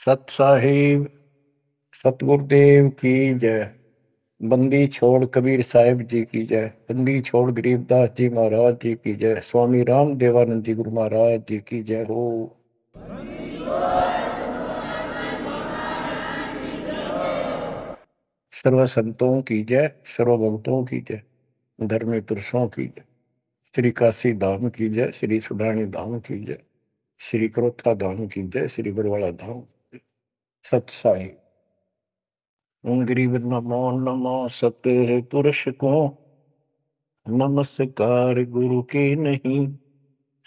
सत साहिब सतगुरुदेव की जय। बंदी छोड़ कबीर साहिब जी की जय। बंदी छोड़ गरीबदास जी महाराज जी की जय। स्वामी राम देवानंद जी गुरु महाराज जी की जय हो। सर्व संतों की जय, सर्व भक्तों की जय, धर्मी पुरुषों की जय। श्री काशी धाम की जय, श्री सुडानी धाम की जय, श्री क्रोथा धाम की जय, श्री बरवाड़ा धाम। सत साहिब गरीब नमो नमो सत पुरुष को नमस्कार गुरु के नहीं।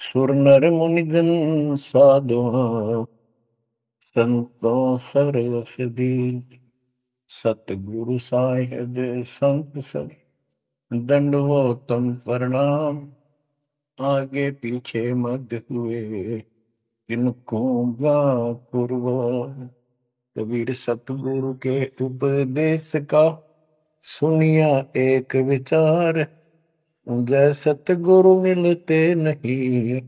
सुर नर मुनि जन साधु संतों सरस्वती। सतगुरु साहिब संत सब दंडवतम प्रणाम। आगे पीछे मत हुए इनको कुर्बान। कबीर सतगुरु के उपदेश का सुनिया एक विचार। जय सतगुरु मिलते नहीं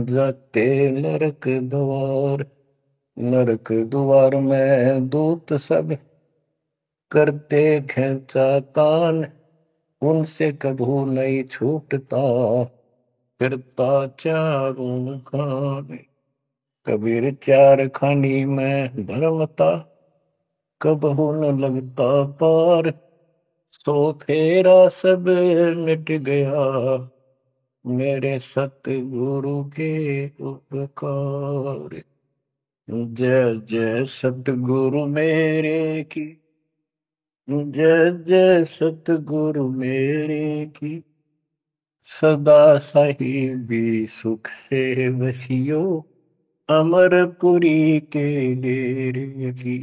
जाते नरक द्वार। नरक द्वार में दूत सब करते खेचा तान। उनसे कभू नहीं छूटता फिरता चारों खान। कबीर चार खानी में भरमता कबहू न लगता पार। सो फेरा सब मिट गया मेरे सतगुरु के उपकार। जय जय सतगुरु मेरे की जय जय सतगुरु मेरे की। सदा साहिबी सुख से वसियो अमरपुरी के डेरे की।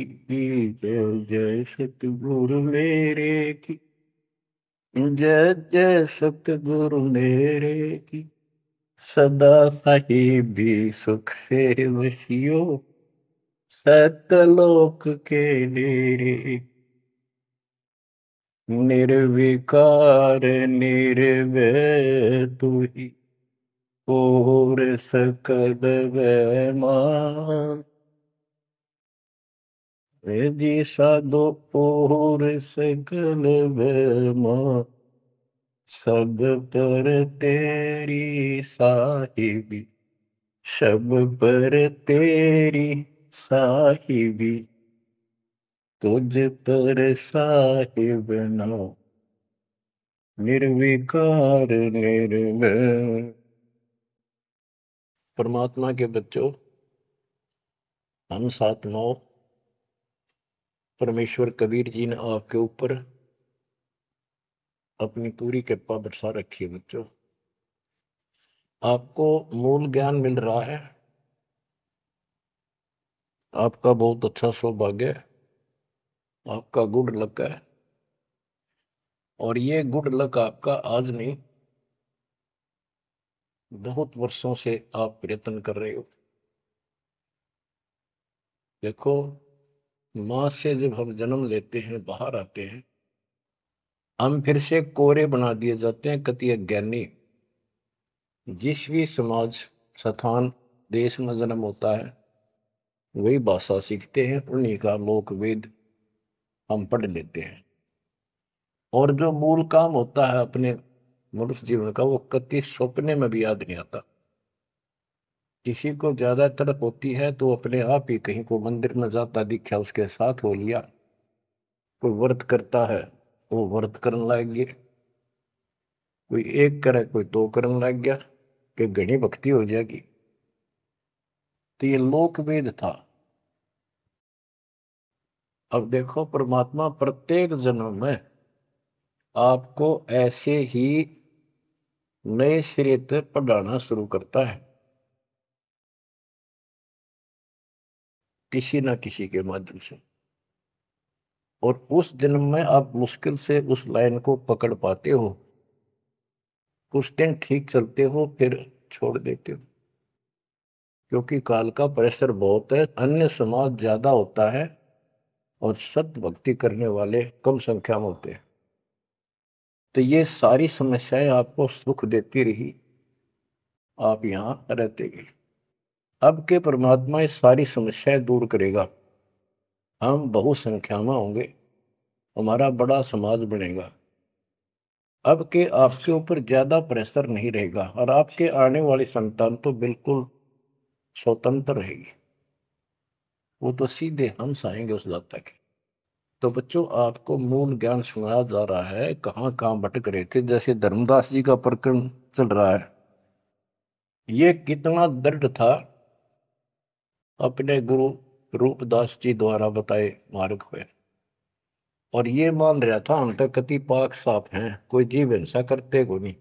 जय जय सतगुरु मेरे की जय जय सतगुरु मेरे की। सदा साहिबी सुख से वसियो सतलोक के डेरे। निर्विकार निर्भय तू ही और सकल वैमान। जी साधो और सकल वैमान। सब पर तेरी साहिबी सब पर तेरी साहिबी। तुझ पर साहिब नाम निर्विकार निर्भय। परमात्मा के बच्चों, हम सात नौ परमेश्वर कबीर जी ने आपके ऊपर अपनी पूरी कृपा बरसा रखी है। बच्चों, आपको मूल ज्ञान मिल रहा है। आपका बहुत अच्छा सौभाग्य है, आपका गुड लक है। और ये गुड लक आपका आज नहीं, बहुत वर्षों से आप प्रयत्न कर रहे हो। देखो, मां से जब हम जन्म लेते हैं, बाहर आते हैं, हम फिर से कोरे बना दिए जाते हैं। कति अज्ञानी जिस भी समाज स्थान देश में जन्म होता है वही भाषा सीखते हैं, उन्हीं का लोक वेद हम पढ़ लेते हैं। और जो मूल काम होता है अपने मनुष्य जीवन का, वो कति सपने में भी याद नहीं आता। किसी को ज्यादा तड़प होती है तो अपने आप ही कहीं को मंदिर में जाता दिखा, उसके साथ हो लिया। कोई व्रत करता है, वो व्रत करने लग गया। कोई एक करे, कोई दो करने लग गया कि घनी भक्ति हो जाएगी। तो ये लोक वेद था। अब देखो, परमात्मा प्रत्येक जन्म में आपको ऐसे ही नए सिरे से पढ़ाना शुरू करता है, किसी ना किसी के माध्यम से। और उस जन्म में आप मुश्किल से उस लाइन को पकड़ पाते हो। कुछ दिन ठीक चलते हो, फिर छोड़ देते हो, क्योंकि काल का प्रेशर बहुत है। अन्य समाज ज्यादा होता है और सत भक्ति करने वाले कम संख्या में होते हैं। तो ये सारी समस्याएं आपको सुख देती रही, आप यहां रहते गए। अब के परमात्मा ये सारी समस्याएं दूर करेगा, हम बहुसंख्या में होंगे, हमारा बड़ा समाज बनेगा। अब के आपके ऊपर ज्यादा प्रेशर नहीं रहेगा और आपके आने वाली संतान तो बिल्कुल स्वतंत्र रहेगी, वो तो सीधे हंस आएंगे उस लता के। तो बच्चों, आपको मूल ज्ञान सुनाया जा रहा है, कहाँ कहाँ भटक रहे थे। जैसे धर्मदास जी का प्रकरण चल रहा है, ये कितना दृढ़ था अपने गुरु रूपदास जी द्वारा बताए मार्ग पे, और ये मान रहा था हम तक कति पाक साफ हैं, कोई जीव हिंसा करते को नहीं।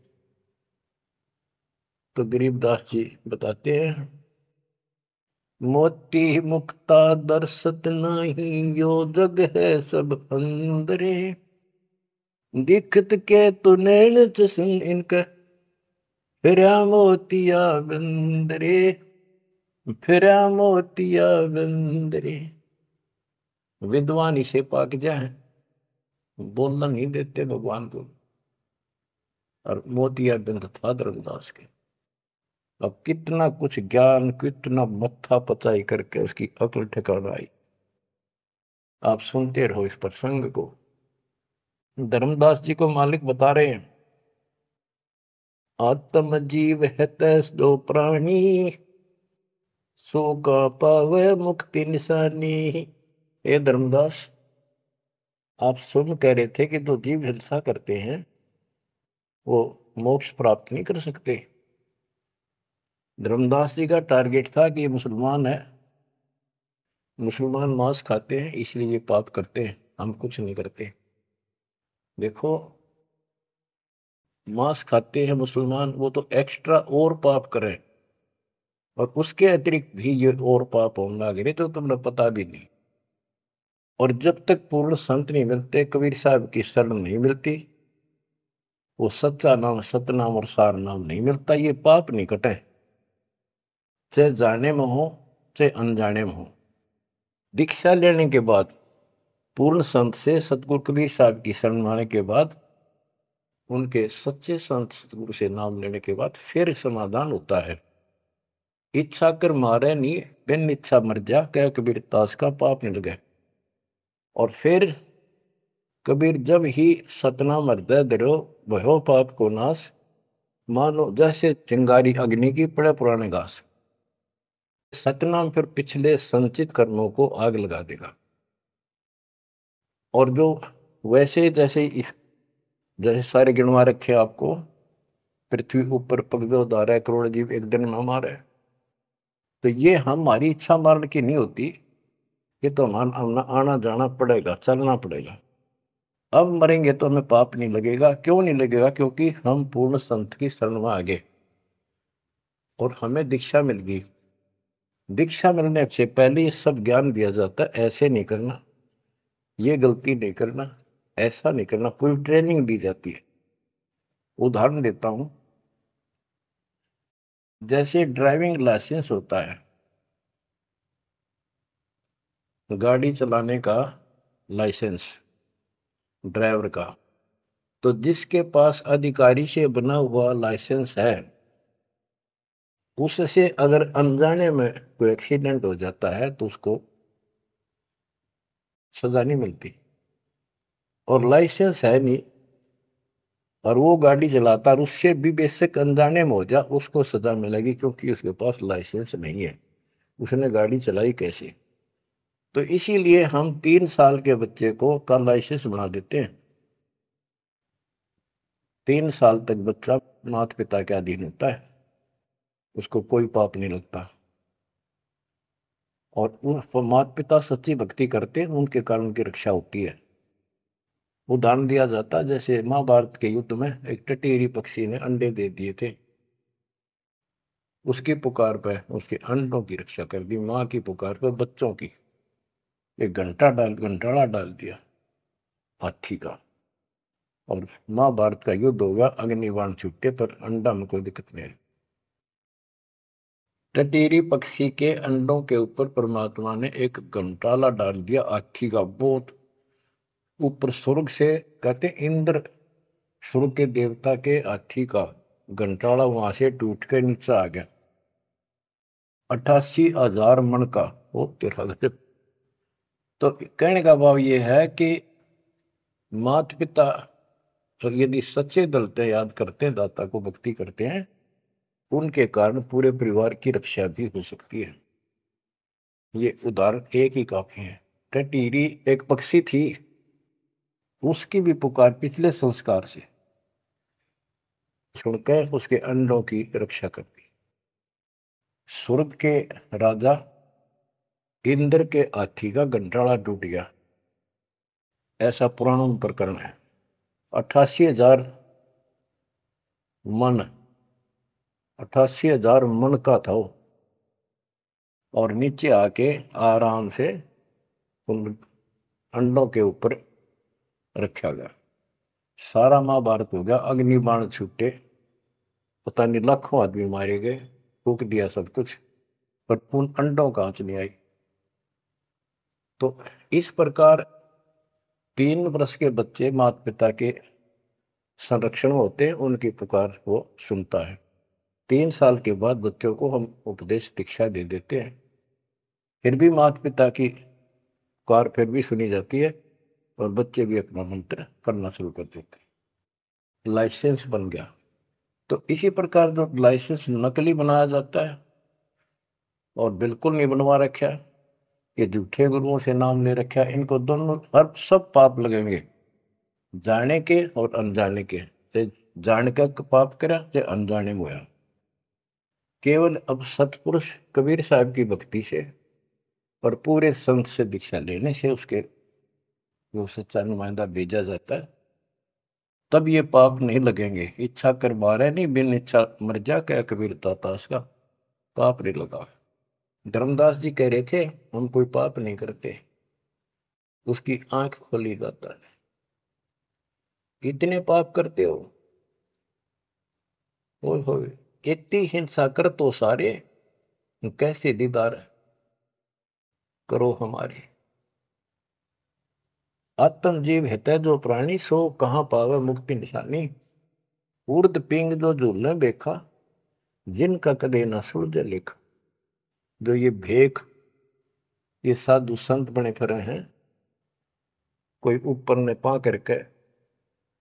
तो गरीबदास जी बताते हैं, मोती मुक्ता दर्शत नाही, यो जग है सब अंदरे, दिखत के तु नैन चसन इनका, फिरा मोतिया बंदरे, फिरा मोतिया बंदरे। विद्वान इसे पाक जाए, बोलना नहीं देते भगवान को, और मोतिया बिंद था धर्मदास के। अब कितना कुछ ज्ञान, कितना मत्था पचाई करके उसकी अकल ठिकाना आई। आप सुनते रहो इस प्रसंग को। धर्मदास जी को मालिक बता रहे हैं, आत्म जीव है तैस जो प्राणी, सो का पावे मुक्ति निशानी। ये धर्मदास, आप सुन कह रहे थे कि जो जीव हिंसा करते हैं वो मोक्ष प्राप्त नहीं कर सकते। धर्मदास जी का टारगेट था कि ये मुसलमान है, मुसलमान मांस खाते हैं इसलिए ये पाप करते हैं, हम कुछ नहीं करते। देखो, मांस खाते हैं मुसलमान, वो तो एक्स्ट्रा और पाप करें, और उसके अतिरिक्त भी ये और पाप होंगे आगे, तो तुमने पता भी नहीं। और जब तक पूर्ण संत नहीं मिलते, कबीर साहब की शरण नहीं मिलती, वो सच्चा नाम, सतनाम और सार नाम नहीं मिलता, ये पाप नहीं कटे, चाहे जाने में हो चाहे अनजाने में हो। दीक्षा लेने के बाद, पूर्ण संत से सतगुरु कबीर साहब की शरण आने के बाद, उनके सच्चे संत सतगुरु से नाम लेने के बाद फिर समाधान होता है। इच्छा कर मारे नहीं, बिन इच्छा मर जा, कह कबीर दास का पाप नहीं लगे। और फिर कबीर जब ही सतनाम हृदय धरो, भयो पाप को नाश, मानो जैसे चिंगारी अग्नि की पड़े पुराने घास। सतनाम फिर पिछले संचित कर्मों को आग लगा देगा। और जो वैसे जैसे जैसे सारे गिनवा रखे आपको, पृथ्वी ऊपर पगदो धारा करोड़ जीव एक दिन में हमारे, तो ये हमारी इच्छा मारने की नहीं होती, ये तो हमारा आना जाना पड़ेगा, चलना पड़ेगा। अब मरेंगे तो हमें पाप नहीं लगेगा। क्यों नहीं लगेगा? क्योंकि हम पूर्ण संत की शरण में आ गए और हमें दीक्षा मिल गई। दीक्षा मिलने से पहले ये सब ज्ञान दिया जाता है, ऐसे नहीं करना, ये गलती नहीं करना, ऐसा नहीं करना, पूरी ट्रेनिंग दी जाती है। उदाहरण देता हूं, जैसे ड्राइविंग लाइसेंस होता है, गाड़ी चलाने का लाइसेंस ड्राइवर का, तो जिसके पास अधिकारी से बना हुआ लाइसेंस है, उससे अगर अनजाने में कोई एक्सीडेंट हो जाता है तो उसको सजा नहीं मिलती। और लाइसेंस है नहीं और वो गाड़ी चलाता और उससे भी बेशक अनजाने में हो जा, उसको सजा मिलेगी, क्योंकि उसके पास लाइसेंस नहीं है, उसने गाड़ी चलाई कैसे। तो इसीलिए हम 3 साल के बच्चे को का लाइसेंस बना देते हैं। 3 साल तक बच्चा माता पिता के अधीन होता है, उसको कोई पाप नहीं लगता। और उन माता पिता सच्ची भक्ति करते हैं, उनके कारण उनकी रक्षा होती है। उदाहरण दिया जाता है, जैसे महाभारत के युद्ध में एक टटीरी पक्षी ने अंडे दे दिए थे, उसकी पुकार पे उसके अंडों की रक्षा कर दी, माँ की पुकार पे बच्चों की। एक घंटाड़ा डाल दिया हाथी का, और महाभारत का युद्ध होगा, अग्निबाण छूटे पर अंडा में कोई दिक्कत नहीं है। टटीरी पक्षी के अंडों के ऊपर परमात्मा ने एक घंटाला डाल दिया हाथी का, बहुत ऊपर स्वर्ग से, कहते इंद्र स्वर्ग के देवता के हाथी का घंटाला वहां से टूट कर नीचे आ गया। 88,000 मन का। वो तेरा गजब। तो कहने का भाव ये है कि माता पिता और यदि सच्चे दिल से याद करते हैं, दाता को भक्ति करते हैं, उनके कारण पूरे परिवार की रक्षा भी हो सकती है। ये उदाहरण एक ही काफी है। टटीरी एक पक्षी थी, उसकी भी पुकार पिछले संस्कार से सुनकर उसके अंडों की रक्षा कर दी। स्वर्ग के राजा इंद्र के हाथी का गंडाला टूट गया, ऐसा पुराणों में प्रकरण है। 88,000 मन, 88,000 मन का था वो, और नीचे आके आराम से उन अंडों के ऊपर रखा गया। सारा महाभारत हो गया, अग्निबाण छूटे, पता नहीं लाखों आदमी मारे गए, फूक दिया सब कुछ, पर उन अंडों का आंच नहीं आई। तो इस प्रकार 3 वर्ष के बच्चे माता पिता के संरक्षण होते हैं, उनकी पुकार वो सुनता है। 3 साल के बाद बच्चों को हम उपदेश दीक्षा दे देते हैं, फिर भी माता पिता की पुकार फिर भी सुनी जाती है, और बच्चे भी अपना मंत्र करना शुरू कर देते हैं। लाइसेंस बन गया। तो इसी प्रकार जो लाइसेंस नकली बनाया जाता है और बिल्कुल नहीं बनवा रखा, ये झूठे गुरुओं से नाम ले रखा, इनको दोनों हर सब पाप लगेंगे, जाने के और अनजाने के। ते जान का पाप करा, ते अनजाने में हुआ। केवल अब सतपुरुष कबीर साहब की भक्ति से और पूरे संत से दीक्षा लेने से उसके जो सच्चा नुमाइंदा भेजा जाता है, तब ये पाप नहीं लगेंगे। इच्छा कर मारे नहीं, बिन इच्छा मर जा, क्या कबीर दाता, उसका पाप नहीं लगा। धर्मदास जी कह रहे थे हम कोई पाप नहीं करते, उसकी आंख खोली दाता है। इतने पाप करते हो, इतनी हिंसा कर तो सारे, कैसे दीदार करो हमारे। आत्म जीव है जो प्राणी, सो कहाँ पावे मुक्ति निशानी। उर्द पिंग जो झूलने बेखा, जिनका कदे न सुलझे लेखा। जो ये भेख, ये साधु संत बने फिरे हैं, कोई ऊपर ने पा करके,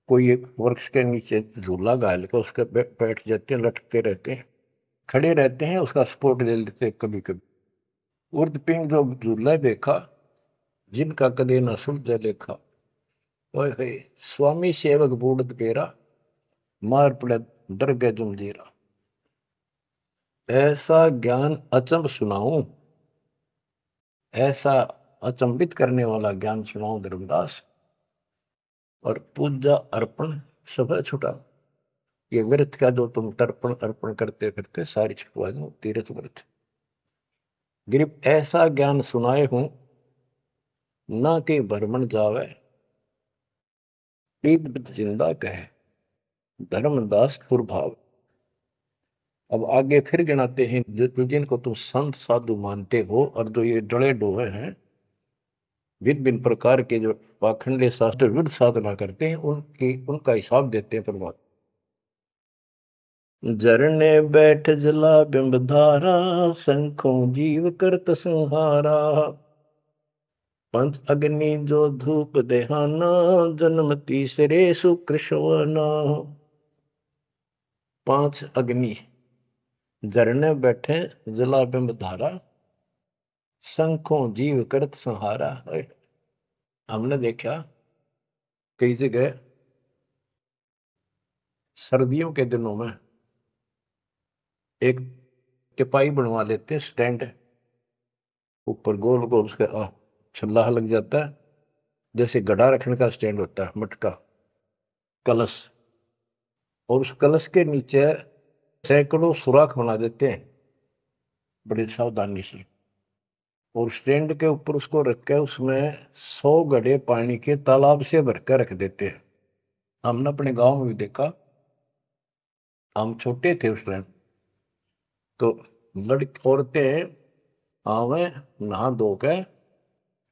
कोई एक वृक्ष के नीचे झूला गाल के उसके बैठ जाते हैं, लटकते रहते हैं, खड़े रहते हैं, उसका सपोर्ट ले लेते हैं कभी कभी। उर्द पिंग जो झूला देखा, जिनका कदे न सुलझे लेखा। ओए स्वामी सेवक बूढ़ पेरा, मार पड़े दरगे जमजीरा। ऐसा ज्ञान अचंब सुनाऊं, ऐसा अचंबित करने वाला ज्ञान सुनाऊं धर्मदास, और पूजा अर्पण सब छुटा। ये व्रत का जो तुम तर्पण अर्पण करते फिरते, सारी छुटवा दो, तीर्थ व्रत। गिरिप ऐसा ज्ञान सुनाए हूं, ना के भ्रमण जावे, पीप जिंदा कहे, धर्मदास कुरभाव। अब आगे फिर गिनाते हैं, जिनको तुम संत साधु मानते हो, और जो ये डले डोहे हैं, भिन्न भिन्न प्रकार के जो पाखंडे शास्त्र विरुद्ध साधना करते हैं, उनका हिसाब देते हैं परमात्मा। झरने बैठ जला बिंब धारा, शंखों जीव करत संहारा। पंच अग्नि जो धूप देहाना, जन्म तीसरे सुकृष्णा। 5 अग्नि झरने बैठे जला बिंब धारा, शंखों जीव करत संहारा। हमने देखा कई जगह सर्दियों के दिनों में एक टिपाई बनवा लेते, स्टैंड ऊपर गोल गोल उसका छल्ला लग जाता है, जैसे गड्ढा रखने का स्टैंड होता है, मटका कलश, और उस कलश के नीचे सैकड़ों सुराख बना देते हैं बड़ी सावधानी से, और स्टैंड के ऊपर उसको रख के उसमें 100 घड़े पानी के तालाब से भरकर रख देते हैं। हमने अपने गांव में भी देखा, हम छोटे थे उस टाइम, तो लड़की औरतें आवे नहा धो के,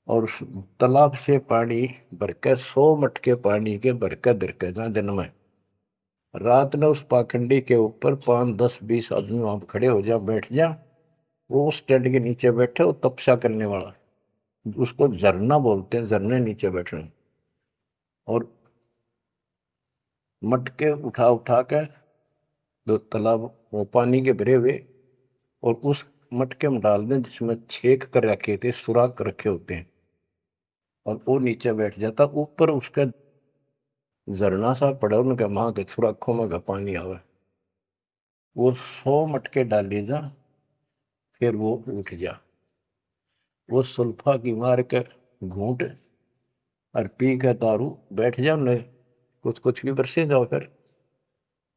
और उस तालाब से पानी भरकर 100 मटके पानी के भरकर धरकर जहाँ दिन में, रात में उस पाखंडी के ऊपर 5, 10, 20 आदमी वहां खड़े हो जा, बैठ जा, वो उस टेंट के नीचे बैठे, वो तपस्या करने वाला, उसको झरना बोलते हैं, झरने नीचे बैठे और मटके उठा उठा के जो तालाब वो पानी के भरे हुए और उस मटके में डाल दें जिसमें छेक कर रखे थे, सुराख कर रखे होते हैं, और वो नीचे बैठ जाता, ऊपर उसका झरना सा पड़ा, उनके माँ के सुराखों में का पानी आवे, वो 100 मटके डाले जा, फिर वो उठ जा, वो सुल्फा की मार के घूंट और पी के दारू बैठ जाओ न, कुछ कुछ भी बरसे जाओ फिर।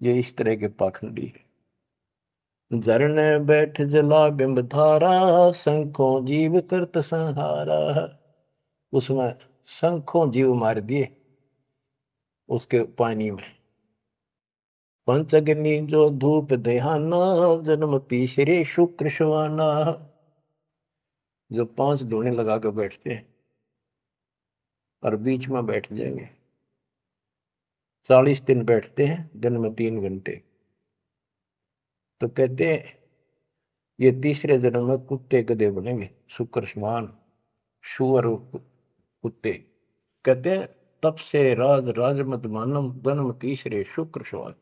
ये इस तरह के पाखंडी है। झरने बैठ जला बिंब धारा, शंखों जीव करत संहारा। उसमें शंखों जीव मार दिए उसके पानी में। पंचग्नि जो धूप देहाना, जन्म तीसरे शुक्र शवाना। जो 5 धूने लगा कर बैठते हैं और बीच में बैठ जाएंगे, 40 दिन बैठते हैं, दिन में 3 घंटे। तो कहते हैं ये तीसरे जन्म में कुत्ते गधे बनेंगे, शुक्र समान, शुअर कुत्ते। कहते हैं तब से राज राज मत मानम, जन्म तीसरे शुक्र समान।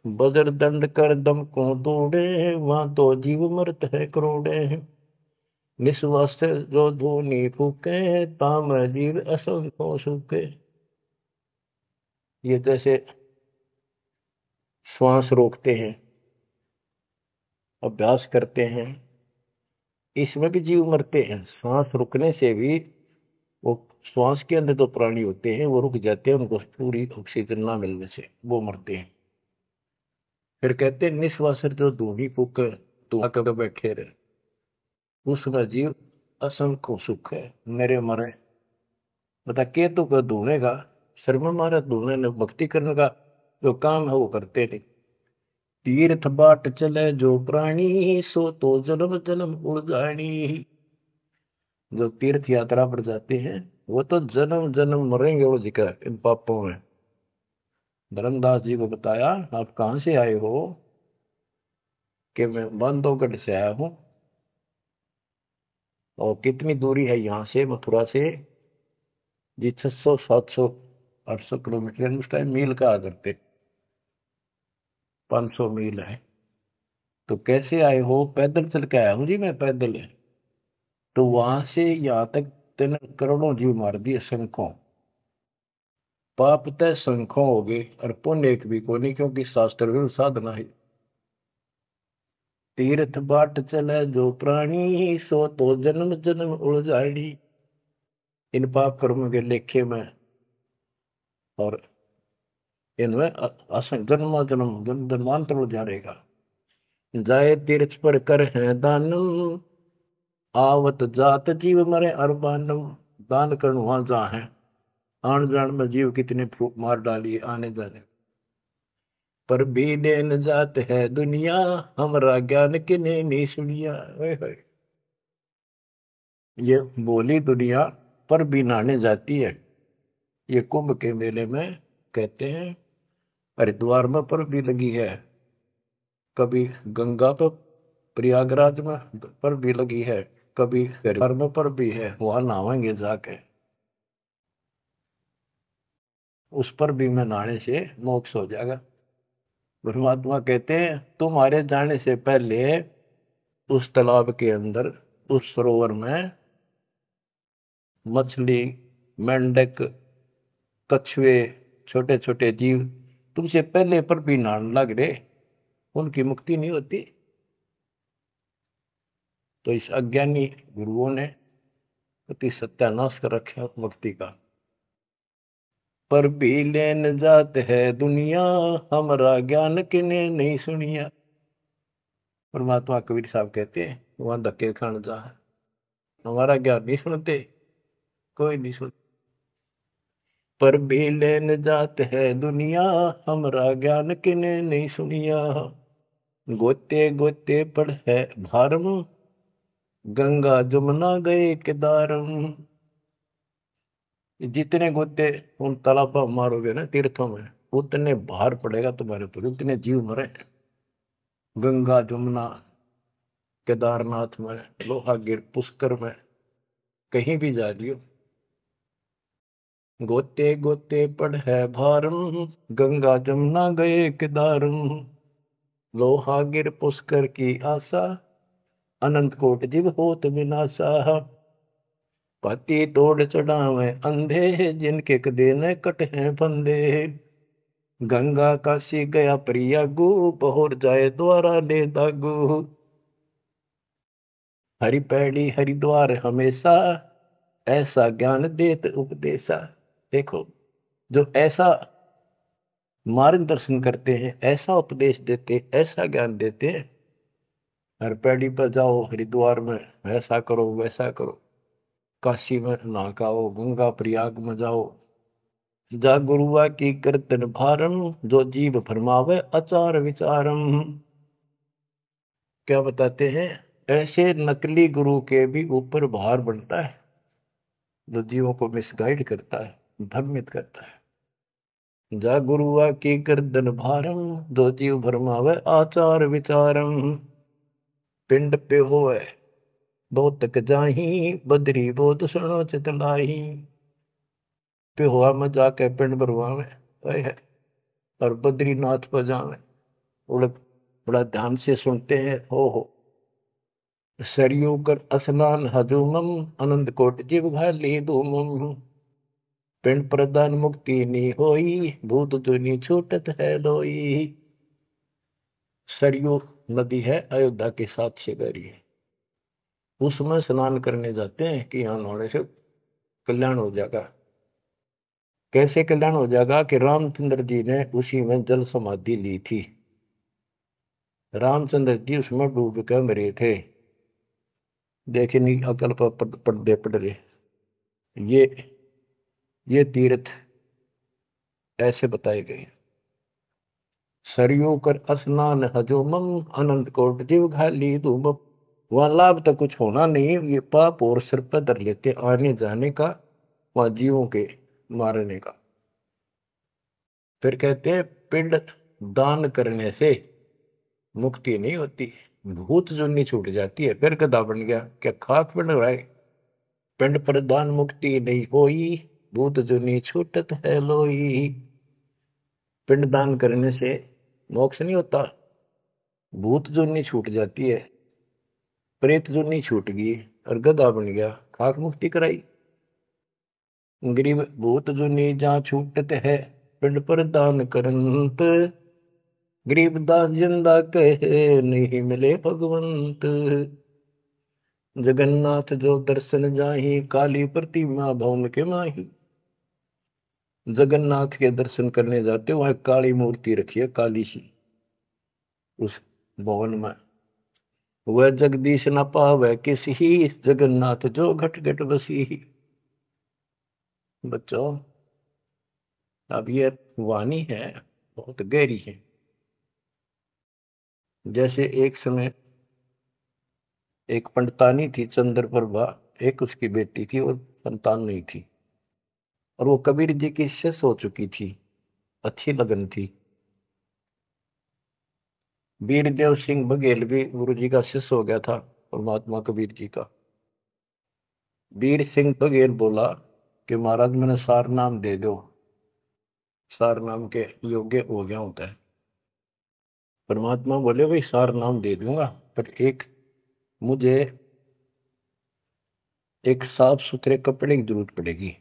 बजर दंड कर दम को तोड़े, वहां तो जीव मरत है करोड़े। निस्वास जो धूनी फूके, ताम जीव असंख्य सूखे। ये जैसे श्वास रोकते हैं, अभ्यास करते हैं, इसमें भी जीव मरते हैं। सांस रुकने से भी, वो श्वास के अंदर जो प्राणी होते हैं वो रुक जाते हैं, उनको पूरी ऑक्सीजन ना मिलने से वो मरते हैं। फिर कहते हैं निस्वास जो धूनी फूक तू आकर बैठे रहे, उसमें जीव असंख्य सुख है, मेरे मरे। बता के तो कर धूने का शर्म मारा, धूने ने भक्ति करने का जो काम है वो करते नहीं। तीर्थ बाट चले जो प्राणी, सो तो जन्म जन्म उड़ जानी। जो तीर्थ यात्रा पर जाते हैं वो तो जन्म जन्म मरेंगे वो जिक्र इन पापों में। धर्मदास जी को बताया आप कहां से आए हो, कि मैं बांधवगढ़ से आया हूं। और कितनी दूरी है यहाँ से, मथुरा से? जी 600 700 800 किलोमीटर, उस टाइम मील का करते, 500 मील है। तो कैसे आए हो? पैदल चल के आया हूँ जी मैं, पैदल है। तो वहां से यहाँ तक 3 करोड़ों जीव मार दिए शंखों। पाप तय शंखों हो गए और पुण्य एक भी को नहीं, क्योंकि शास्त्र विरुद्ध साधना है। तीर्थ बाट चले जो प्राणी, सो तो जन्म जन्म उड़ जाड़ी। इन पाप कर्मों के लेखे में और इनमें जन्म जन्म जन्मांतर उड़ जाएगा। जाए तीर्थ पर कर है दानम, आवत जात जीव मरे अरबानम। दान करण वहां जहाँ है, आन जान में जीव कितने फूक मार डालिए आने जाने। पर भी देन जात है दुनिया, हमरा ज्ञान किने नहीं सुनिया। ये बोली दुनिया पर भी नहाने जाती है। ये कुंभ के मेले में कहते हैं हरिद्वार में पर भी लगी है, कभी गंगा पर प्रयागराज में पर भी लगी है, कभी हरिद्वार में पर भी है, वहां नहावेंगे जाके, उस पर भी में नहाने से मोक्ष हो जाएगा। परमात्मा कहते हैं तुम्हारे जाने से पहले उस तालाब के अंदर, उस सरोवर में मछली, मेंढक, कछुए, छोटे छोटे जीव तुमसे पहले पर भी नहाने लग रहे, उनकी मुक्ति नहीं होती। तो इस अज्ञानी गुरुओं ने अति सत्यानाश कर रखा मुक्ति का। पर भी लेन जात है दुनिया, हमारा ज्ञान किने नहीं सुनिया। परमात्मा कबीर साहब कहते हैं वहां धक्के खान जा, हमारा ज्ञान नहीं सुनते, कोई नहीं सुनते। पर भी लेन जात है दुनिया, हमारा ज्ञान किने नहीं सुनिया। गोते गोते पड़ है भारम, गंगा जमुना गए केदारम। जितने गोते उन तालाब मारोगे ना तीर्थों में, उतने भार पड़ेगा तुम्हारे ऊपर, उतने जीव मरे। गंगा जमुना केदारनाथ में, लोहागिर, पुष्कर में, कहीं भी जा रही हो, गोते गोते पड़ है भारम, गंगा जमुना गए केदारम, लोहागिर पुष्कर की आशा, अनंत कोट जीव होत विनाशा, पाती तोड़ चढ़ावे अंधे, जिनके कदे न कट हैं फंदे, गंगा काशी गया प्रयागु, पहुर जाए द्वारा ले दागु, हरि पैड़ी हरिद्वार हमेशा, ऐसा ज्ञान देत उपदेशा। देखो, जो ऐसा मार्गदर्शन करते हैं, ऐसा उपदेश देते, ऐसा ज्ञान देते हैं, हर पैड़ी पर जाओ, हरिद्वार में ऐसा करो वैसा करो, काशी में नहाओ, गंगा प्रयाग में जाओ, जा गुरुआ की कीर्तन भारम, जो जीव फरमावे आचार विचारम। क्या बताते हैं, ऐसे नकली गुरु के भी ऊपर भार बनता है, जो जीवों को मिसगाइड करता है, भ्रमित करता है। जा गुरुआ की गर्दन भारम, जो जीव भरमावे आचार विचारम, पिंड पे होए बहुत तक जाही, बदरी बोध सुनो चितलाई, पे हुआ में जाके पिंड भरवावे है, और बद्रीनाथ पर जावे, बड़ा बड़ा ध्यान से सुनते हैं। हो सरयू कर स्नान हजूमम, अनंत कोट जीव घाली धूमम, पिंड प्रदान मुक्ति नी होई, भूत दुनी छूटत है लोई। सरयू नदी है, अयोध्या के साथ से बहरी है, उसमें स्नान करने जाते हैं कि यहाँ नहाने से कल्याण हो जाएगा। कैसे कल्याण हो जाएगा कि रामचंद्र जी ने उसी में जल समाधि ली थी, रामचंद्र जी उसमें डूब कर मरे थे। देखे नहीं, अकल पर पर्दे पड़ रहे। ये तीर्थ ऐसे बताए गए। सरयू कर स्नान हजूमम, अनंत कोट जीव घाली धूमम। वहां लाभ तो कुछ होना नहीं, ये पाप और सिर पर धर लेते आने जाने का, वहां जीवों के मारने का। फिर कहते हैं पिंड दान करने से मुक्ति नहीं होती, भूत जुनी छूट जाती है। फिर गधा बन गया, क्या खाक पिंड रहा है, पिंड प्रदान मुक्ति नहीं होई, भूत जुनी छूटत है लोई। पिंड दान करने से मोक्ष नहीं होता, भूत जुनी छूट जाती है, प्रेत जुनी छूट गई, और गधा बन गया, खाक मुक्ति कराई। गरीब भूत जुनी जहाँ छूटत है, पिंड प्रदान करंत, गरीबदास जिंदा कहे नहीं मिले भगवंत। जगन्नाथ जो दर्शन जाही, काली प्रतिमा भवन के माही। जगन्नाथ के दर्शन करने जाते, वहां काली मूर्ति रखी है, काली सी, उस भवन में। वह जगदीश न पावे किसी, जगन्नाथ जो घट घट बसी। बच्चों, अब ये वाणी है, बहुत गहरी है। जैसे एक समय एक पंडितानी थी चंद्रप्रभा, एक उसकी बेटी थी और संतान नहीं थी, और वो कबीर जी की शिष्य हो चुकी थी, अच्छी लगन थी। वीरदेव सिंह बघेल भी गुरु जी का शिष्य हो गया था, परमात्मा कबीर जी का। वीर सिंह बघेल बोला कि महाराज मैंने सार नाम दे दो, सार नाम के योग्य हो गया होता है। परमात्मा बोले भाई सार नाम दे दूंगा, पर मुझे एक साफ सुथरे कपड़े की जरूरत पड़ेगी,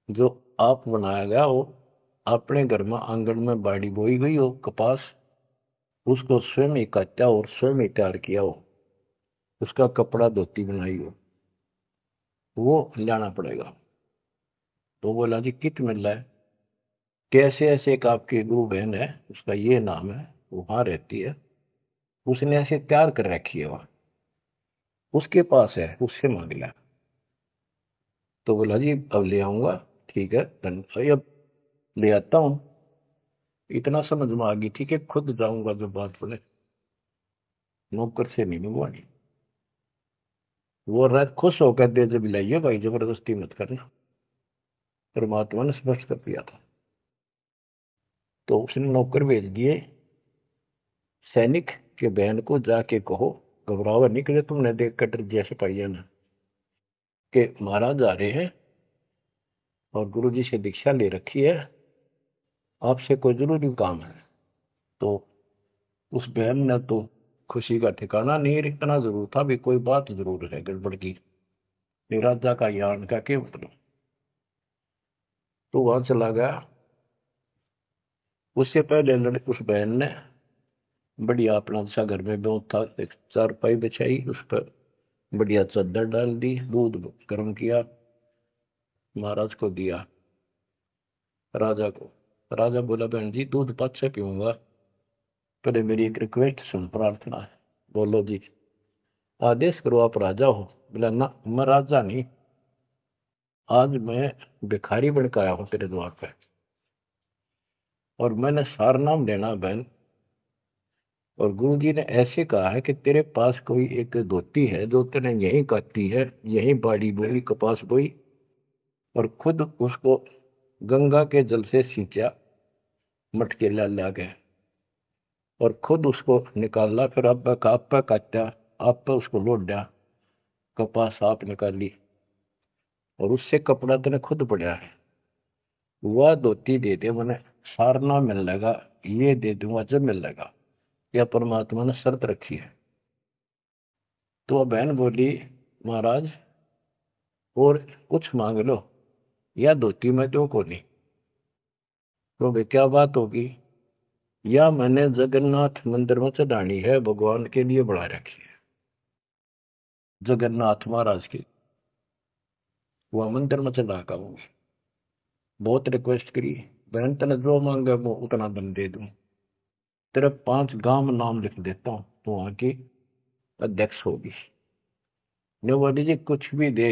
जो आप बनाया गया हो, अपने घर में आंगन में बाड़ी बोई गई हो कपास, उसको स्वयं ही काटा और स्वयं ही तैयार किया हो, उसका कपड़ा धोती बनाई हो, वो लाना पड़ेगा। तो बोला जी कित मिल रहा है, कैसे ऐसे एक आपकी गुरु बहन है, उसका ये नाम है, वहां रहती है, उसने ऐसे तैयार कर रखी है, वहां उसके पास है, उससे मांग लिया। तो बोला जी अब ले आऊंगा, ठीक है धन्यवाद, अब ले आता हूं। इतना समझ में आ गई, ठीक है खुद जाऊंगा, जो बात बोले नौकर से नहीं मंगवानी। वो रात खुश होकर दे जब लाइए भाई, जबरदस्ती मत करना, परमात्मा ने स्पष्ट कर दिया था। तो उसने नौकर भेज दिए, सैनिक के बहन को जाके कहो घबरावा नहीं करे तुमने देख कर जैसे पाइया ना कि महाराज आ रहे हैं और गुरु जी से दीक्षा ले रखी है, आपसे कोई जरूरी काम है। तो उस बहन ने तो खुशी का ठिकाना नहीं, इतना जरूर था भी कोई बात जरूर है गड़बड़ की, निराशा का यान का के मतलब। तो वहां चला गया। उससे पहले उस बहन ने बढ़िया अपना सा घर में बहुत था, एक चारपाई बिछाई, उस पर बढ़िया चादर डाल दी, दूध गर्म किया, महाराज को दिया, राजा को। राजा बोला बहन जी दूध पाँच से पीऊंगा, पहले मेरी एक रिक्वेस्ट सुन, प्रार्थना है। बोलो जी। आदेश करो, आप राजा हो। बोला ना, मैं राजा नहीं, आज मैं भिखारी बन के आया हूं तेरे द्वार पे, और मैंने सार नाम लेना बहन। और गुरु जी ने ऐसे कहा है कि तेरे पास कोई एक धोती है जो तेने यहीं काटी है, यहीं बाड़ी बोई, कपास बोई, और खुद उसको गंगा के जल से सींचा, मटके ला ला के, और खुद उसको निकाला, फिर आप पे काटा, आप पे उसको लौट दिया, कपास आप निकाली, और उससे कपड़ा तेने खुद पड़ा है, वह धोती दे दे मैंने, सारना मिल लगा, ये दे दूंगा जब मिल लगा। यह परमात्मा ने शर्त रखी है। तो वह बहन बोली महाराज और कुछ मांग लो, या धोती में तो को नहीं। तो भाई क्या बात होगी, या मैंने जगन्नाथ मंदिर में चढ़ानी है, भगवान के लिए बना रखी है, जगन्नाथ महाराज की, वह मंदिर में चढ़ा का हूँ। बहुत रिक्वेस्ट करी, बहन तने जो मांगे वो उतना दम दे दूं, तेरे 5 गांव में नाम लिख देता हूँ, तो वहां की अध्यक्ष होगी। ने बोली जी कुछ भी दे,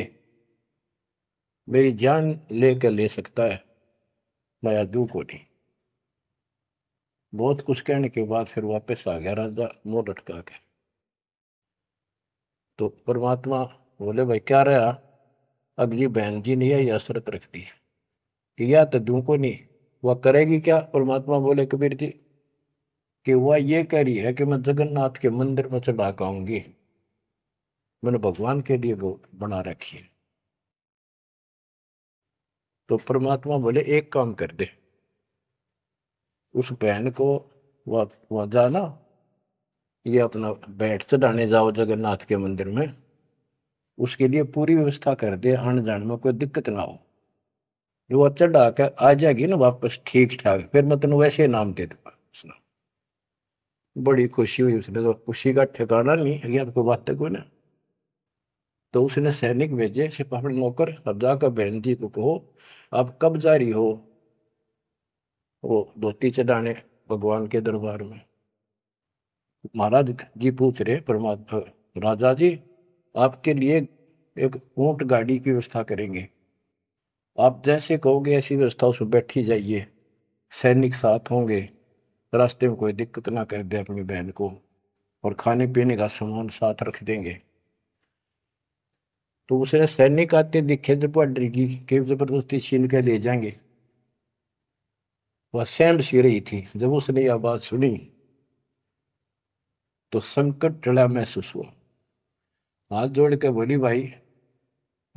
मेरी जान लेकर ले सकता है, मैं दू को नहीं। बहुत कुछ कहने के बाद फिर वापस आ गया राजा मुंह लटका के। तो परमात्मा बोले भाई क्या रहा, अगली बहन जी ने यह शर्त रख दी कि या तो दू को नहीं, वह करेगी क्या। परमात्मा बोले कबीर जी कि वह ये कह रही है कि मैं जगन्नाथ के मंदिर में चढ़ा के आऊंगी, मैंने भगवान के लिए वो बना रखी है। तो परमात्मा बोले एक काम कर दे, उस बहन को वहां जाना, ये अपना बैठ चढ़ाने जाओ जगन्नाथ के मंदिर में, उसके लिए पूरी व्यवस्था कर दे, आने जाने में कोई दिक्कत ना हो। जो वो चढ़ा के आ जाएगी ना वापस ठीक ठाक, फिर मैं तेन वैसे नाम दे दूंगा। उसने बड़ी खुशी हुई, उसने तो खुशी का ठिकाना नहीं है, आपको बात को ना। तो उसने सैनिक भेजे, सिपाही नौकर, अब जाकर बहन जी को कहो आप कब जा रही हो वो धोती चढ़ाने भगवान के दरबार में। महाराज जी पूछ रहे परमात्मा, राजा जी आपके लिए एक ऊंट गाड़ी की व्यवस्था करेंगे, आप जैसे कहोगे ऐसी व्यवस्था, उसमें बैठी जाइए, सैनिक साथ होंगे, रास्ते में कोई दिक्कत ना कर दे अपनी बहन को, और खाने पीने का सामान साथ रख देंगे। तो उसने सैनिक आते दिखे जब डर की कि जबरदस्ती छीन के ले जाएंगे। वह सहम सी रही थी, जब उसने यह बात सुनी तो संकट टला महसूस हुआ। हाथ जोड़ के बोली भाई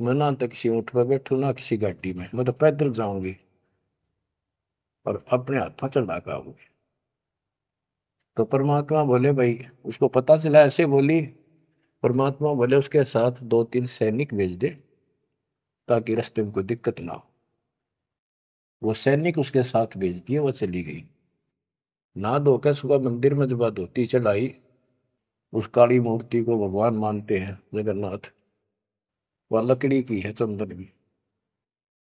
मैं ना तो किसी ऊँट पर बैठू ना किसी गाड़ी में, मैं तो पैदल जाऊंगी और अपने हाथों चढ़ा के आऊंगी। तो परमात्मा बोले भाई, उसको पता चला ऐसे बोली, परमात्मा बोले उसके साथ 2-3 सैनिक भेज दे ताकि रास्ते में कोई दिक्कत ना हो। वो सैनिक उसके साथ भेज दिए, वो चली गई। ना धोकर सुबह मंदिर में जब धोती चढ़ाई, उस काली मूर्ति को भगवान मानते हैं जगन्नाथ, वह लकड़ी की है, चंदन की,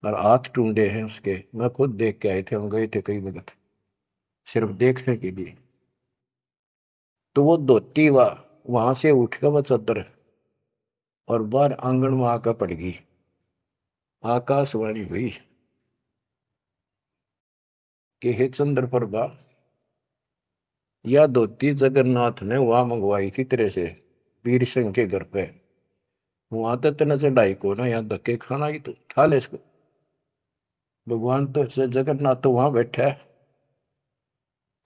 और हाथ टूंडे हैं उसके, मैं खुद देख के आए थे, हम गए थे कई वक्त सिर्फ देखने के लिए। तो वो धोती वहां से उठ कर वह चद्दर और बाहर आंगन में आकर पड़ गई। आकाशवाणी हुई कि हे चंद्र प्रभा, यह धोती जगन्नाथ ने वहां मंगवाई थी तेरे से, वीर सिंह के घर पे, वहां तो तेना चढ़ाई को ना, यहाँ धक्के खाना ही, तो उठा ले इसको। भगवान तो जगन्नाथ तो वहां बैठा है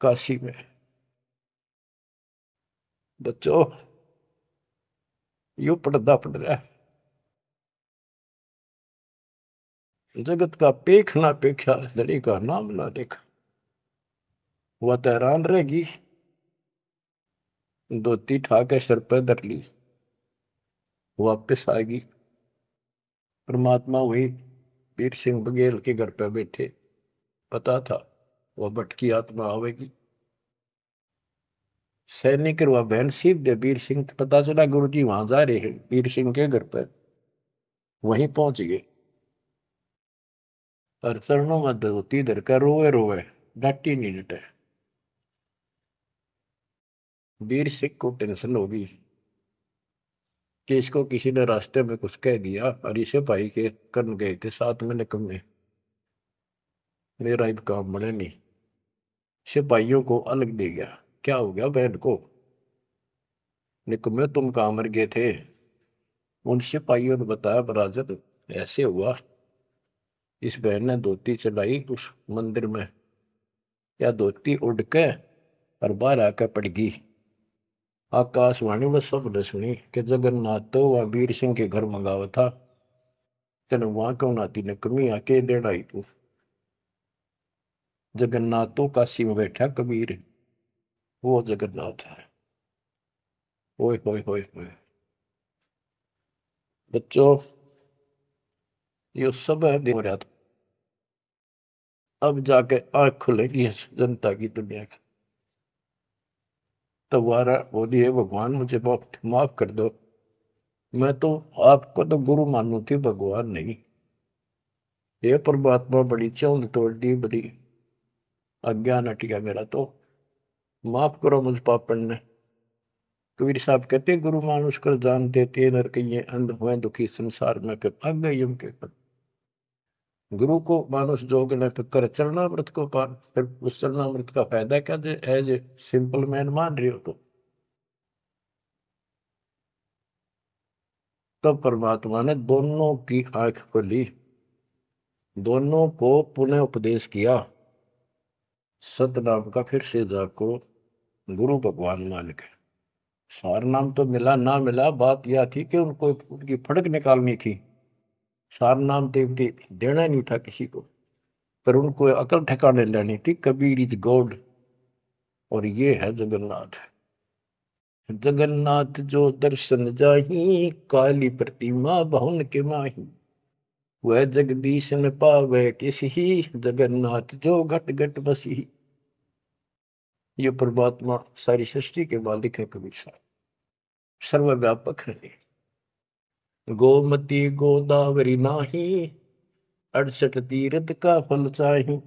काशी में। बच्चों यो पर्दा पड़ रहा है। जगत का पेख ना पेख्या, धड़ी का नाम ना देखा। वह तो हैरान रहेगी, धोती ठाके सर पर धर ली, वापिस आएगी। परमात्मा वही वीर सिंह बघेल के घर पे बैठे, पता था वह भटकी आत्मा आवेगी। सैनिक वह बहन सीप दे वीर सिंह, पता चला गुरु जी वहां जा रहे हैं वीर सिंह के घर पर। वहीं पहुंच गए और चरणों में धोती धर कर रोए रोए, डांटी नहीं डटे। वीर सिंह को टेंशन होगी कि इसको किसी ने रास्ते में कुछ कह दिया, और इसे भाई के करन गए थे साथ में निकम्मे, मेरा अब काम बने नहीं। सिपाहियों को अलग दे गया। क्या हो गया बहन को? निकम्मे तुम कहाँ मर गए थे? उन सिपाहियों ने बताया बराजत ऐसे हुआ, इस बहन ने धोती चलाई उस मंदिर में, या धोती उड़ के और बाहर आकर पड़ गई। आकाशवाणी में सब ने सुनी कि जगन्नाथ तो वह वीर सिंह के घर मंगावा था, तेन वहां क्यों नाती ने कमी आके डेढ़ आई तू। जगन्नाथ तो काशी में बैठा कबीर, वो जगन्नाथ है। ओए होए होए होए बच्चों, ये सब है हो रहा था। अब जाके आंख खुलेगी इस जनता की, दुनिया की। तुम्हारा बोलिए भगवान मुझे माफ कर दो, मैं तो आपको तो गुरु मानू थी, भगवान नहीं। ये परमात्मा बड़ी चौंध तोड़ दी, बड़ी अज्ञान हट गया मेरा, तो माफ करो मुझ पापन ने। कबीर साहब कहते गुरु मानुष कर जान देते नर कहिए अंध हुए दुखी संसार में फिर अग गई के पद। गुरु को मानुष जोग न कर चरणामृत को पान, फिर उस चरणामृत का फायदा क्या? एज ए सिंपल मैन मान रही हो तो। तब परमात्मा ने दोनों की आंख खोली, दोनों को पुनः उपदेश किया, सतनाम का फिर से जाको गुरु भगवान मान के। सार नाम तो मिला ना मिला, बात यह थी कि उनको उनकी फड़क निकालनी थी। सार नाम देवती देना नहीं था किसी को, पर उनको अकल ठिकाने लेनी थी। कबीर इज गॉड, और ये है जगन्नाथ। जगन्नाथ जो दर्शन जाही, काली प्रतिमा बहुन के माही। वह जगदीश न पावे किसी, जगन्नाथ जो घट घट बसी। ये परमात्मा सारी सृष्टि के मालिक है कबीर साहब, सर्वव्यापक है। गोमती गोदावरी नाही, 68 तीर्थ का फल चाही।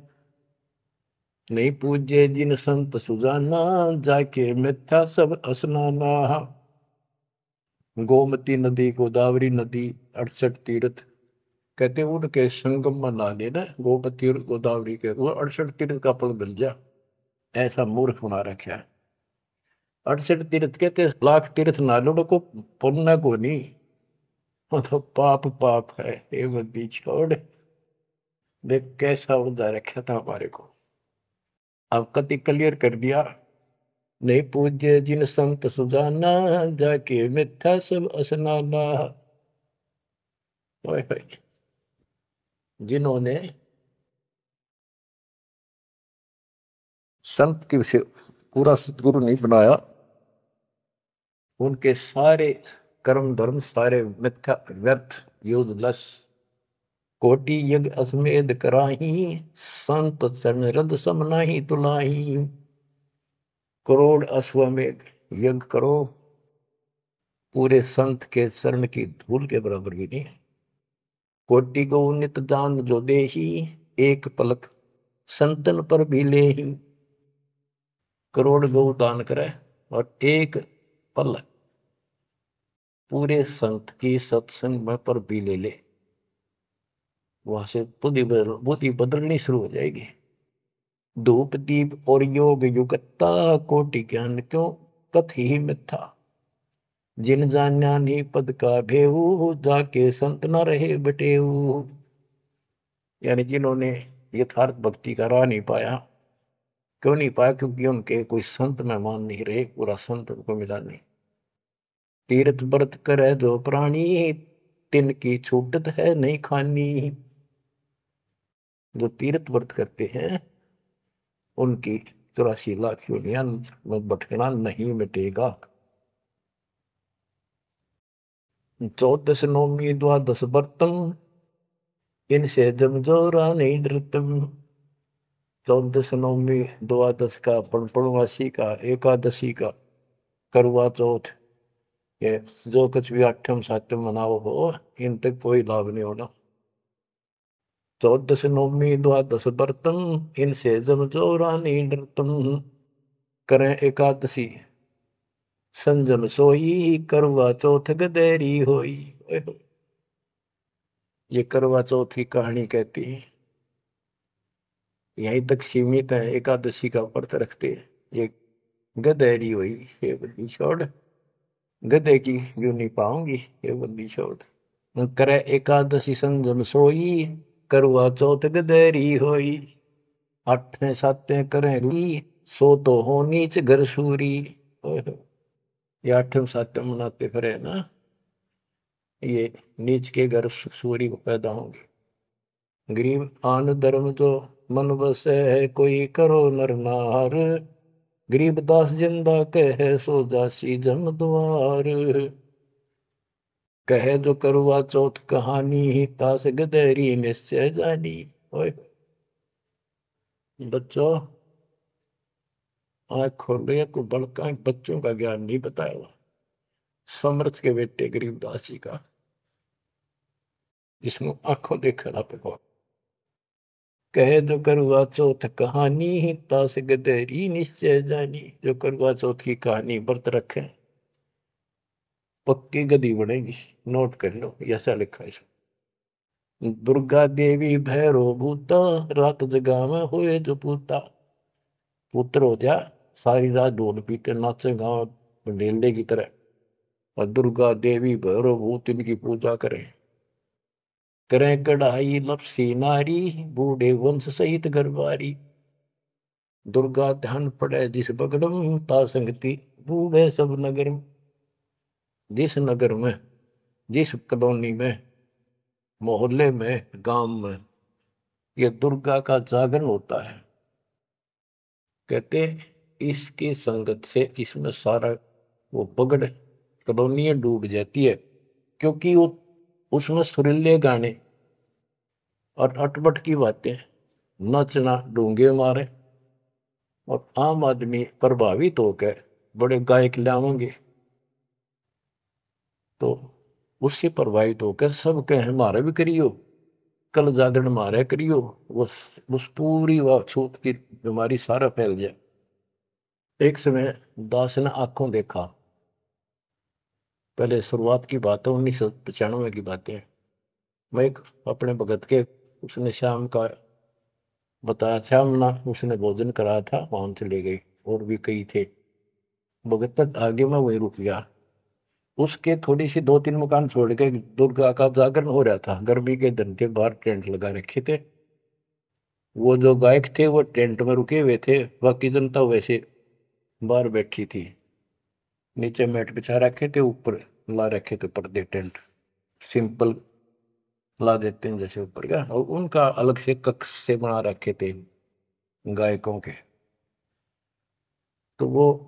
नहीं पूजे जिन संत सुजाना, जाके मिथ्या सब स्नाना। गोमती नदी, गोदावरी नदी, 68 तीर्थ, कहते उनके संगम में ना लेना गोमती और गोदावरी के, वो 68 तीर्थ का फल मिल जा। ऐसा मूर्ख बना रखा है। 68 तीर्थ कहते लाख तीर्थ ना लो को पुण्य को नहीं, वो तो पाप पाप है। ये बंदी छोड़, देख कैसा उदा रखा था हमारे को। अब कति क्लियर कर दिया। नहीं पूज्य जिन संत सुजाना, जाके मिथ्या सब स्नाना। जिन्होंने संत की से पूरा सतगुरु नहीं बनाया, उनके सारे कर्म धर्म सारे मिथ्या व्यर्थ यूजलेस। कोटि यज्ञ अश्वमेध कराही, संत चरण रद सम नाही तुलाही। करोड़ अश्वमेध यज्ञ करो, पूरे संत के चरण की धूल के बराबर भी नहीं। कोटि गौ नित दान जो देही, एक पलक संतन पर भी ले ही। करोड़ गौ दान करे और एक पल पूरे संत की सत्संग में पर भी ले ले, वहां से बुद्धि बदलनी शुरू हो जाएगी। धूप दीप और योग युगता, कोटि ज्ञान क्यों कथ ही मिथ्या। जिन जान्या नहीं पद का भेऊ, जाके संत न रहे बटेऊ। यानी जिन्होंने यथार्थ भक्ति का राह नहीं पाया। क्यों नहीं पाया? क्योंकि उनके कोई संत में मान नहीं रहे, पूरा संत उनको मिला नहीं। तीर्थ व्रत करे जो प्राणी, तिनकी छूटत है नहीं खानी। जो तीर्थ व्रत करते हैं उनकी 84 लाख योनियां में भटकना नहीं मिटेगा। 14 नौमी द्वादश व्रतम, इनसे जमजोरा नहीं डरतम। 14 नौमी द्वादश का, पूर्णमासी का, एकादशी का, करवा चौथ, ये जो कुछ भी आठम सातम मनाओ हो, इन तक कोई लाभ नहीं होना। 14 नौमी द्वादश व्रतम, इनसे जमजोरा नहीं डरतम। करें एकादशी संजम सोई, करवा चौथ गदेरी होई। ये करवा चौथ की कहानी कहती है, यहीं तक सीमित है। एकादशी का व्रत रखते हैं, ये गदेरी हुई, ये बंदी छोड़, गधे की यूं नहीं पाऊंगी, ये बंदी छोड़। करे एकादशी संजम सोई, करवा चौथ गदेरी होई। आठवें सातें करें ली, सो तो हो नीच घर सूरी। ये आठवें सातवें मनाते फिरे ना, ये नीच के घर सूरी को पैदा होंगे। गरीब आन धर्म जो मन बसे है, कोई करो नर नार। गरीब दास जिंदा कहे, सो जासी जम द्वार। कहे जो करवा चौथ कहानी, तास गदेरी निश्चय जानी। ओए बच्चों, आँख खोल रहे को बड़का बच्चों का ज्ञान नहीं बताया हुआ। समर्थ के बेटे गरीबदास जी का, जिसमें आंखों देखना पे को कहे जो करवा चौथ कहानी, तास गदेरी निश्चय जानी। जो करवा चौथ की कहानी व्रत रखे, पक्की गदी बनेगी। नोट कर लो, ऐसा लिखा है। दुर्गा देवी भैरो भूता, रात जगा में हुए जो पूता। पुत्र हो जा, सारी रात ढोल पीटे नाचे गाँव ढेले की तरह, और दुर्गा देवी भैरो भूत इनकी पूजा करें। करें कढ़ाई लपसी नारी, बूढ़े वंश सहित गरबारी। दुर्गा ध्यान पड़े जिस बगड़म, ता संगति बूढ़े सब नगर। जिस नगर में, जिस कॉलोनी में, मोहल्ले में, गांव में ये दुर्गा का जागरण होता है, कहते इसकी संगत से इसमें सारा वो पगड़ कॉलोनियां डूब जाती है। क्योंकि वो उसमें सुरीले गाने और अटपट की बातें, नचना, डूंगे मारे, और आम आदमी प्रभावित होकर बड़े गायक लावेंगे, तो उससे प्रभावित होकर सब कहे हमारे भी करियो, कल जागरण मारे करियो। उस पूरी वह छूत की बीमारी सारा फैल जाए। एक समय दास ने आंखों देखा, पहले शुरुआत की बात है, 1995 की बातें। मैं एक अपने भगत के, उसने शाम का बताया, शाम ना उसने भोजन कराया था, वहां से ले गई, और भी कई थे। भगत तक आगे मैं वही रुक गया। उसके थोड़ी सी 2-3 मकान छोड़ के दुर्गा का जागरण हो रहा था। गर्मी के दिन थे, बाहर टेंट लगा रखे थे। वो जो गायक थे वो टेंट में रुके हुए थे, बाकी जनता वैसे बाहर बैठी थी। नीचे मैट बिछा रखे थे, ऊपर ला रखे थे पर्दे, टेंट सिंपल ला देते हैं जैसे ऊपर का, और उनका अलग से कक्ष से बना रखे थे गायकों के। तो वो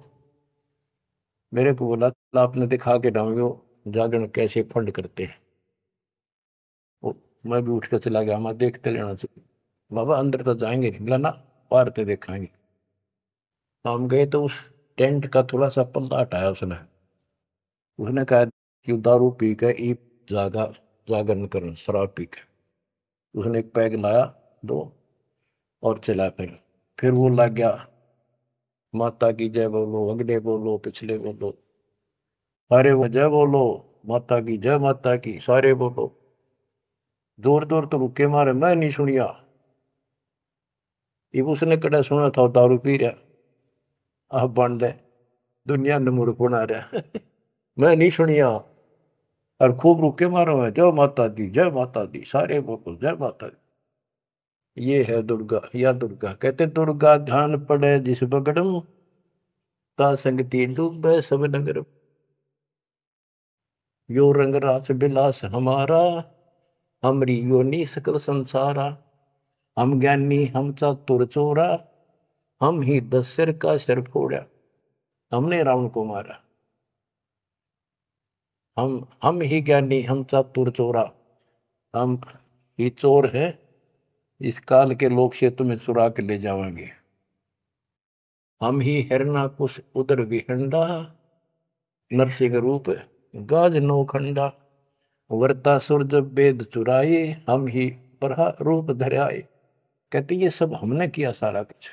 मेरे को बोला, आपने दिखा के डाउंगे जागरण कैसे फंड करते हैं। वो मैं भी उठ कर चला गया, मैं देखते लेना चाहिए। बाबा अंदर तो जाएंगे नहीं, बोला ना, बाहर तो देखेंगे। हम गए तो उस टेंट का थोड़ा सा पल्ला हटाया उसने। उसने कहा कि दारू पी के ई जागा जागरण कर, शराब पी के। उसने एक पैग लाया, दो, और चला। फिर वो लग गया, माता की जय बोलो, अगले बोलो, पिछले बोलो, सारे वो जय बोलो, माता की जय, माता की, सारे बोलो। जोर जोर तो रुके मारे, मैं नहीं सुनिया। ये उसने कड़ा सुना था, दारू पी रहा, आप बन रहे, दुनिया ने मूर्ख बना रहा। मैं नहीं सुनिया, और खूब रुके मारो है, जय माता दी, जय माता दी, सारे बोलो जय माता दी। ये है दुर्गा, या दुर्गा। कहते दुर्गा ध्यान पड़े जिस बगड़म, ता संगति डूबे सब नगर। यो रंग रास बिलास हमारा, हमरी योनि सकल संसारा। हम ज्ञानी हम चातुर चोरा, हम ही 10 सिर का सिर फोड़ा। हमने रावण को मारा। हम ही ज्ञानी हम चातुर चोरा, हम ही चोर है, इस काल के लोग से तुम्हें चुरा के ले जाएंगे। हम ही हिरणाकुश उदर विहंडा, नरसिंह रूप गाज नौखंडा। वर्तासुर जब वेद चुराए, हम ही बरहा रूप धराए। कहते ये सब हमने किया सारा कुछ।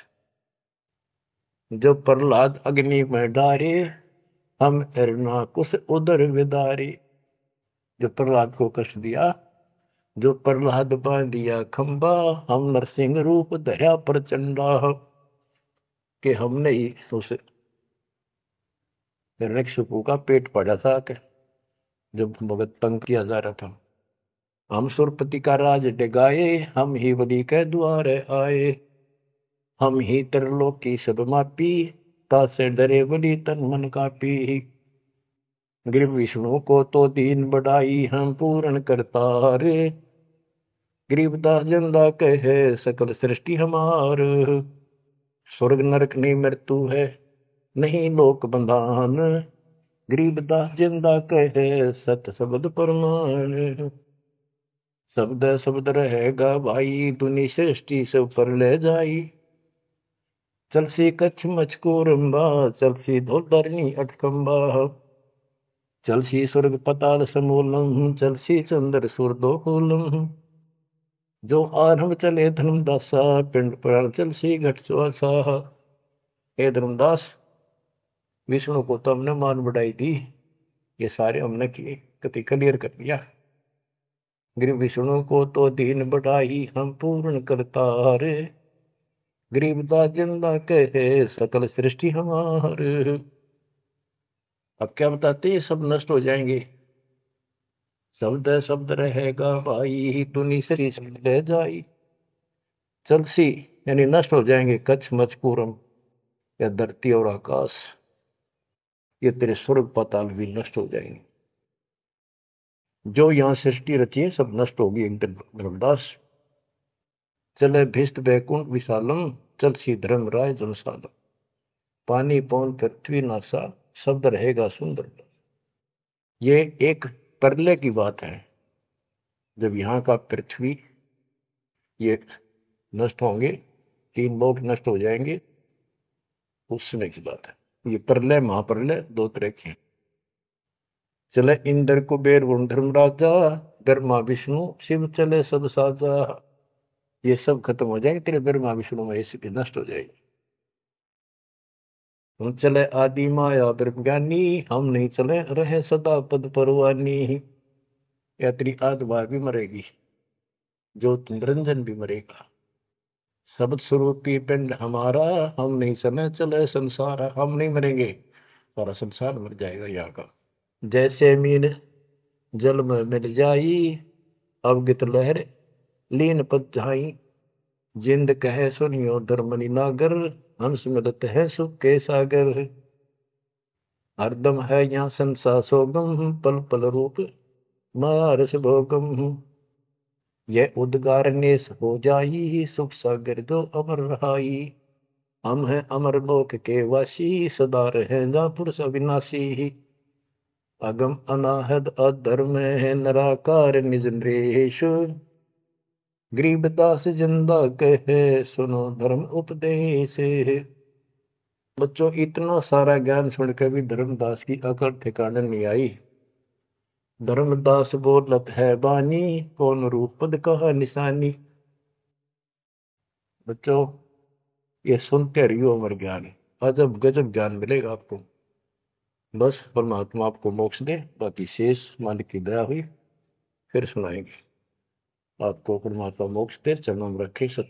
जब प्रहलाद अग्नि में डारे, हम हिरणाकुश उदर विदारे। जो प्रहलाद को कष्ट दिया, जो प्रहलाद बांध दिया खंबा, हम नरसिंह रूप धरा प्रचंडा। कि हमने ही उस हिरण्यकशिपु का पेट पड़ा था कि जब भगत तंग किया जा रहा था। हम सुरपति का राज डिगाए, हम ही बलि के द्वार आए। हम ही त्रिलोक की सब मापी, तासे डरे बलि तन मन कापी। गिर विष्णु को तो दीन बढ़ाई, हम पूर्ण करतार। गरीबदास जिंदा कहे सकल सृष्टि हमार। स्वर्ग नरक नहीं मृत्यु है, नहीं लोक बंधान। गरीबदास जिंदा कहे सत शब्द प्रमाण। शब्द शब्द रहेगा भाई, दुनि सृष्टि सब पर ले जाई। चलसी कच्छ मचको रंबा, चलसी धोधरनी अटकंबा। चलसी स्वर्ग पताल समूलम, चलसी चंद्र सुरदोलम। जो आरंभ चले धर्मदासा, पिंड प्राण चलसी घट सुआसा। हे धर्मदास, विष्णु को तो हमने मान बढ़ाई दी, ये सारे हमने किए, कति क्लियर कर दिया। गिर विष्णु को तो दीन बढ़ाई, हम पूर्ण करतार। गरीबदास जिंदा कहे सकल सृष्टि हमार। अब क्या बताते, ये सब नष्ट हो जाएंगे। शब्द शब्द रहेगा भाई, दुनि से ले जाई। चलसी यानी नष्ट हो जाएंगे, कच्छ मचपूरम या धरती और आकाश, ये तेरे स्वर्ग पाताल भी नष्ट हो जाएंगे। जो यहां सृष्टि रची है सब नष्ट होगी एक दिन। धर्मदास चले भिस्त बैकुंठ विशालम, चल सी धर्म राय जनसालम। पानी पौन पृथ्वी नासा, शब्द रहेगा सुंदर। ये एक प्रलय की बात है, जब यहाँ का पृथ्वी ये नष्ट होंगे, 3 लोक नष्ट हो जाएंगे, उस समय की बात है। ये प्रलय महाप्रलय 2 तरह के हैं। चले इंद्र कुबेर वरुण धर्मराजा, ब्रह्मा विष्णु शिव चले सब साजा। ये सब खत्म हो जाएंगे, तेरे ब्रह्मा विष्णु महेश भी नष्ट हो जाएंगे। हम चले आदि माया ब्रह्म ज्ञानी, हम नहीं चले रहे सदा पद परवानी। या तेरी आत्मा भी मरेगी, जो निरंजन भी मरेगा। शब्द स्वरूपी पिंड हमारा, हम नहीं चले चले संसार। हम नहीं मरेंगे, सारा संसार मर जाएगा यहाँ का। जैसे मीन जल में मिल जाई, अवगित लहर लीन पद जाई। जिंद कहे सुनियो धर्मनि नागर, हंस मिलत है सुख के सागर। हरदम है यहाँ संसा सोगम, पल पल रूप माया रस भोगम। यह उद्गार नेस हो जाई, सुख सागर जो अमर रहाई। हम हैं अमर लोक के वासी, सदा रहेगा पुरुष अविनाशी। अगम अनाहद अधर्म है निराकार निज नरेश। गरीबदास जिंदा कहे सुनो धर्म उपदेश। बच्चों इतना सारा ज्ञान सुन के भी धर्मदास की अकड़ ठिकाने नहीं आई। धर्मदास बोलत है बानी, कौन रूप पद कहा निशानी। बच्चों ये सुनते रहियो अमर ज्ञान, अजब गजब ज्ञान मिलेगा आपको। बस परमात्मा आपको मोक्ष दे, बाकी शेष मालिक की दया हुई फिर सुनाएंगे। आपको परमात्मा मोक्ष दे, चरणों में रखे। सत्य